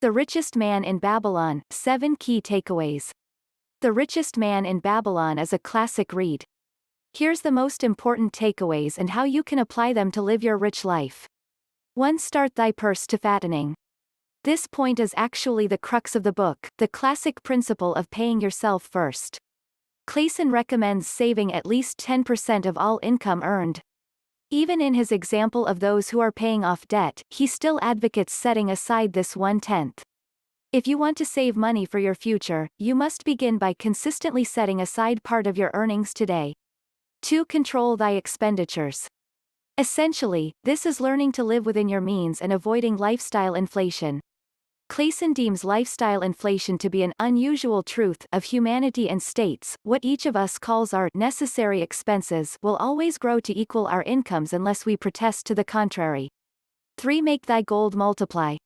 The Richest Man in Babylon, 7 Key Takeaways. The Richest Man in Babylon is a classic read. Here's the most important takeaways and how you can apply them to live your rich life. 1. Start thy purse to fattening. This point is actually the crux of the book, the classic principle of paying yourself first. Clayson recommends saving at least 10% of all income earned. Even in his example of those who are paying off debt, he still advocates setting aside this 1/10. If you want to save money for your future, you must begin by consistently setting aside part of your earnings today. 2. Control thy expenditures. Essentially, this is learning to live within your means and avoiding lifestyle inflation. Clayson deems lifestyle inflation to be an unusual truth of humanity and states, what each of us calls our necessary expenses will always grow to equal our incomes unless we protest to the contrary. 3. Make thy gold multiply.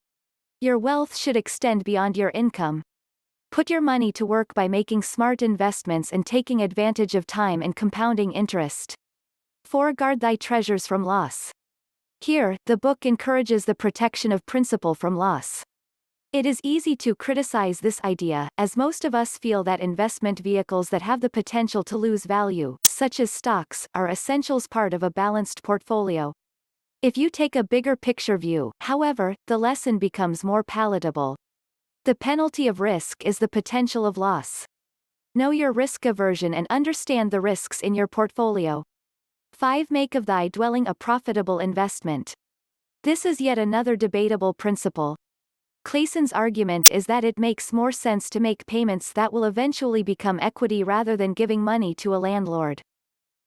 Your wealth should extend beyond your income. Put your money to work by making smart investments and taking advantage of time and compounding interest. 4. Guard thy treasures from loss. Here, the book encourages the protection of principal from loss. It is easy to criticize this idea, as most of us feel that investment vehicles that have the potential to lose value, such as stocks, are essentials part of a balanced portfolio. If you take a bigger picture view, however, the lesson becomes more palatable. The penalty of risk is the potential of loss. Know your risk aversion and understand the risks in your portfolio. 5. Make of thy dwelling a profitable investment. This is yet another debatable principle. Clayson's argument is that it makes more sense to make payments that will eventually become equity rather than giving money to a landlord.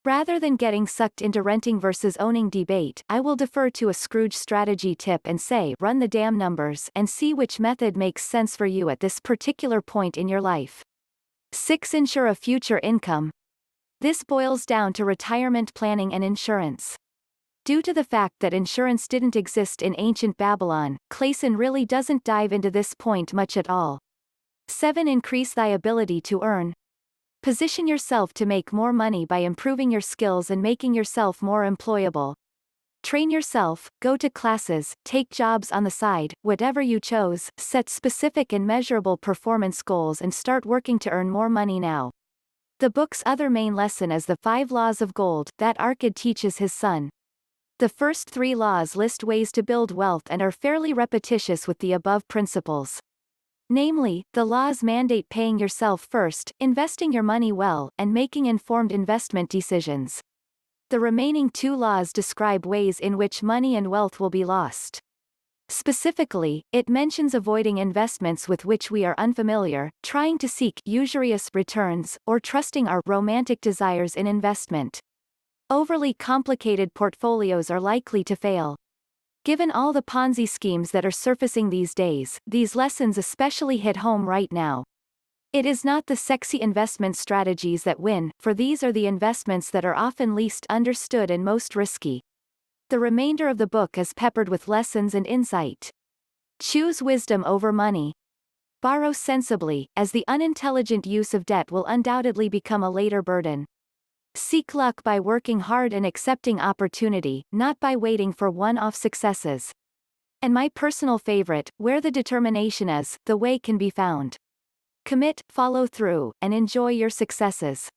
Rather than getting sucked into renting versus owning debate, I will defer to a Scrooge strategy tip and say run the damn numbers and see which method makes sense for you at this particular point in your life. 6. Ensure a future income. This boils down to retirement planning and insurance. Due to the fact that insurance didn't exist in ancient Babylon, Clayson really doesn't dive into this point much at all. 7. Increase thy ability to earn. Position yourself to make more money by improving your skills and making yourself more employable. Train yourself, go to classes, take jobs on the side, whatever you chose, set specific and measurable performance goals and start working to earn more money now. The book's other main lesson is the 5 laws of gold that Arkad teaches his son. The first 3 laws list ways to build wealth and are fairly repetitious with the above principles. Namely, the laws mandate paying yourself first, investing your money well, and making informed investment decisions. The remaining 2 laws describe ways in which money and wealth will be lost. Specifically, it mentions avoiding investments with which we are unfamiliar, trying to seek usurious returns, or trusting our romantic desires in investment. Overly complicated portfolios are likely to fail. Given all the Ponzi schemes that are surfacing these days, these lessons especially hit home right now. It is not the sexy investment strategies that win, for these are the investments that are often least understood and most risky. The remainder of the book is peppered with lessons and insight. Choose wisdom over money. Borrow sensibly, as the unintelligent use of debt will undoubtedly become a later burden. Seek luck by working hard and accepting opportunity, not by waiting for one-off successes. And my personal favorite, where the determination is, the way can be found. Commit, follow through, and enjoy your successes.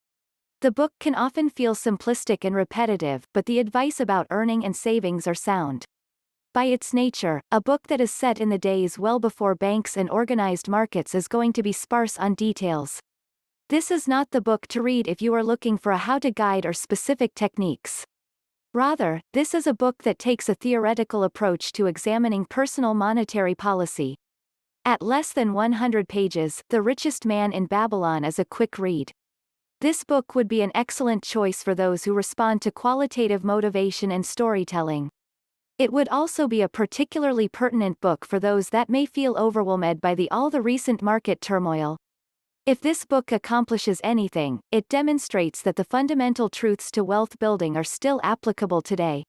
The book can often feel simplistic and repetitive, but the advice about earning and savings are sound. By its nature, a book that is set in the days well before banks and organized markets is going to be sparse on details. This is not the book to read if you are looking for a how-to guide or specific techniques. Rather, this is a book that takes a theoretical approach to examining personal monetary policy. At less than 100 pages, The Richest Man in Babylon is a quick read. This book would be an excellent choice for those who respond to qualitative motivation and storytelling. It would also be a particularly pertinent book for those that may feel overwhelmed by all the recent market turmoil. If this book accomplishes anything, it demonstrates that the fundamental truths to wealth building are still applicable today.